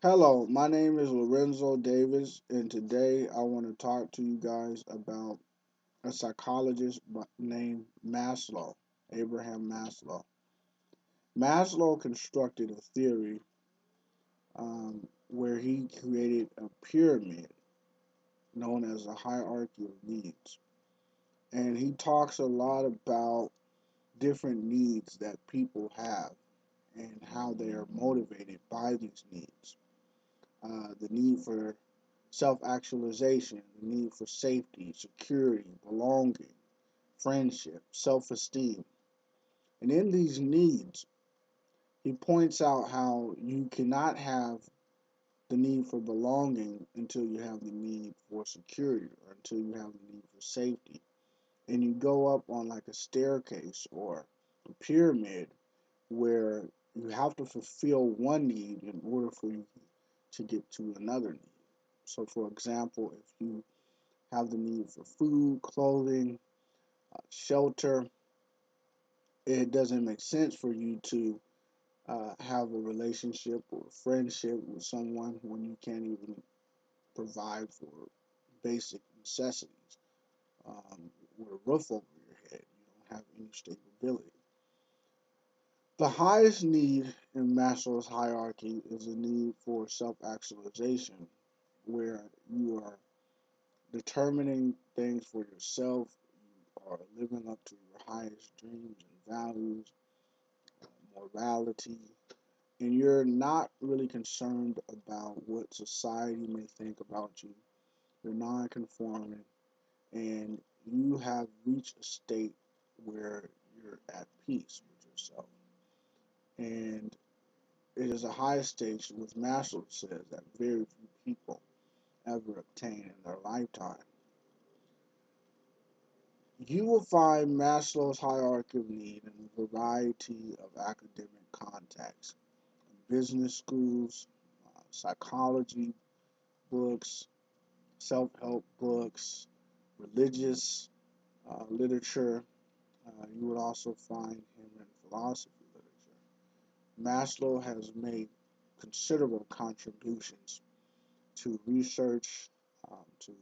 Hello, my name is Lorenzo Davis, and today I want to talk to you guys about a psychologist named Maslow, Abraham Maslow. Maslow constructed a theory where he created a pyramid known as a hierarchy of needs. And he talks a lot about different needs that people have and how they are motivated by these needs. The need for self actualization, the need for safety, security, belonging, friendship, self esteem. And in these needs, he points out how you cannot have the need for belonging until you have the need for security or until you have the need for safety. And you go up on like a staircase or a pyramid where you have to fulfill one need in order for you to get to another need. So, for example, if you have the need for food, clothing, shelter, it doesn't make sense for you to have a relationship or a friendship with someone when you can't even provide for basic necessities. With a roof over your head, you don't have any stability. The highest need in Maslow's hierarchy is the need for self actualization, where you are determining things for yourself, you are living up to your highest dreams and values, morality, and you're not really concerned about what society may think about you. You're non-conforming, and you have reached a state where you're at peace with yourself. And it is a high stage, which Maslow says that very few people ever obtain in their lifetime. You will find Maslow's hierarchy of need in a variety of academic contexts: business schools, psychology books, self help books, religious literature. You would also find him in philosophy literature. Maslow has made considerable contributions to research, to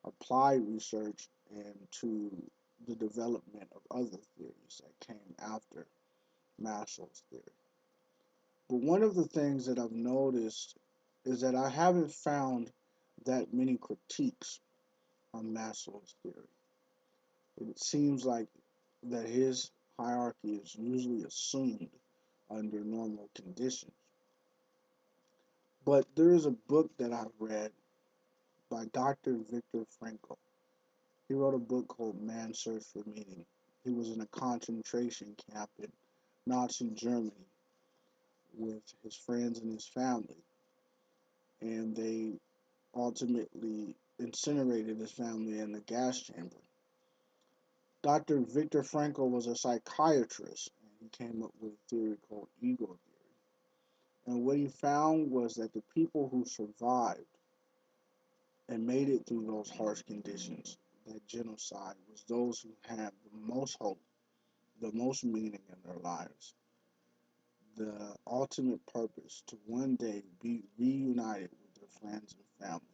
applied research, and to the development of other theories that came after Maslow's theory. But one of the things that I've noticed is that I haven't found that many critiques on Maslow's theory. It seems like that his hierarchy is usually assumed under normal conditions. But there is a book that I've read by Dr. Viktor Frankl. He wrote a book called Man's Search for Meaning. He was in a concentration camp in Nazi Germany with his friends and his family, and they ultimately incinerated his family in the gas chamber. Dr. Viktor Frankl was a psychiatrist, and he came up with a theory called ego theory. And what he found was that the people who survived and made it through those harsh conditions, that genocide, was those who had the most hope, the most meaning in their lives, the ultimate purpose to one day be reunited with their friends and family.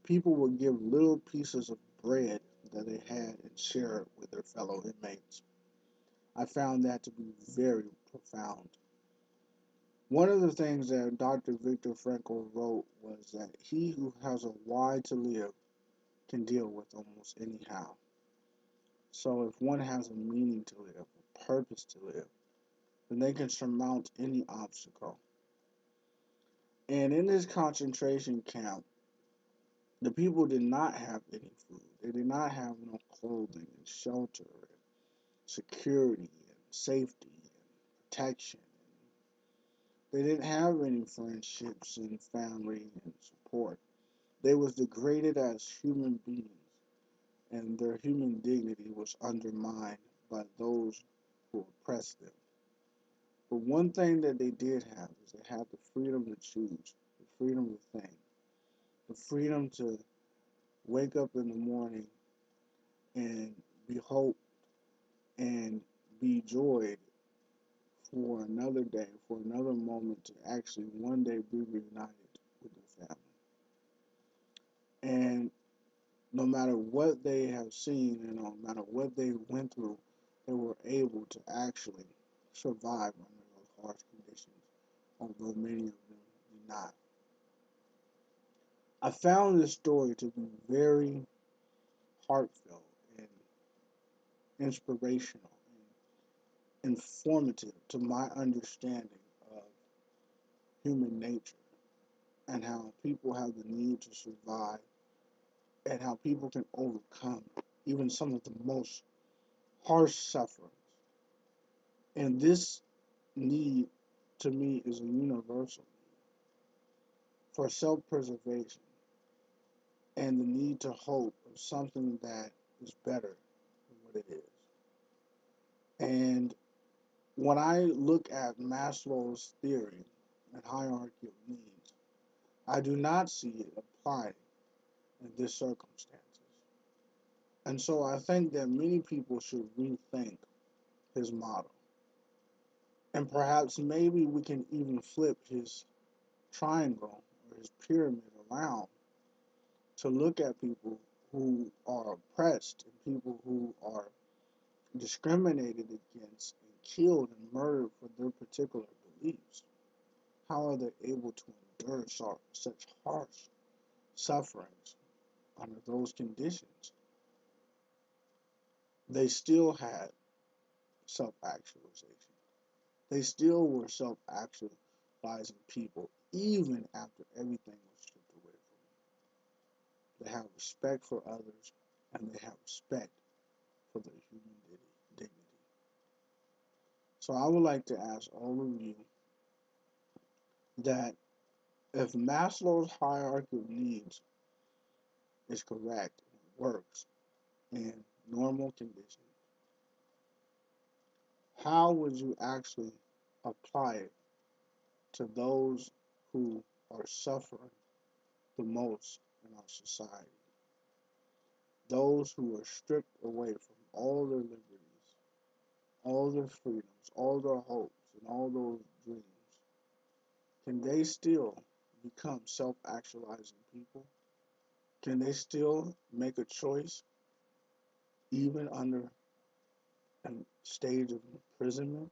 People would give little pieces of bread that they had and share it with their fellow inmates. I found that to be very profound. One of the things that Dr. Viktor Frankl wrote was that he who has a why to live can deal with almost anyhow. So if one has a meaning to live, a purpose to live, then they can surmount any obstacle. And in this concentration camp, the people did not have any food. They did not have no clothing and shelter and security and safety and protection. They didn't have any friendships and family and support. They was degraded as human beings, and their human dignity was undermined by those who oppressed them. But one thing that they did have is they had the freedom to choose, the freedom to think, the freedom to wake up in the morning and be hope and be joyed for another day, for another moment to actually one day be reunited with their family. And no matter what they have seen and no matter what they went through, they were able to actually survive under those harsh conditions, although many of them did not. I found this story to be very heartfelt and inspirational and informative to my understanding of human nature and how people have the need to survive and how people can overcome even some of the most harsh sufferings. And this need to me is a universal for self preservation and the need to hope of something that is better than what it is. And when I look at Maslow's theory and hierarchy of needs, I do not see it applied in this circumstances. And so I think that many people should rethink his model. And perhaps maybe we can even flip his triangle or his pyramid around to look at people who are oppressed and people who are discriminated against and killed and murdered for their particular beliefs. How are they able to endure such harsh sufferings under those conditions? They still had self actualization. They still were self actualizing people even after everything was stripped away from them. They have respect for others and they have respect for their human dignity. So I would like to ask all of you that if Maslow's hierarchy of needs is correct and it works in normal conditions, how would you actually apply it to those who are suffering the most in our society? Those who are stripped away from all their liberties, all their freedoms, all their hopes, and all those dreams. Can they still become self actualizing people? Can they still make a choice even under a stage of imprisonment?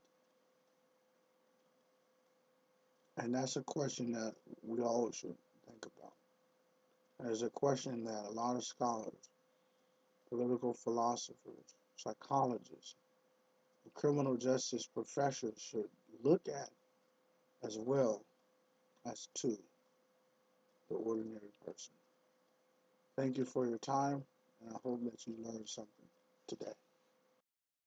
And that's a question that we all should think about. It's a question that a lot of scholars, political philosophers, psychologists, and criminal justice professors should look at as well as to the ordinary person. Thank you for your time, and I hope that you learned something today.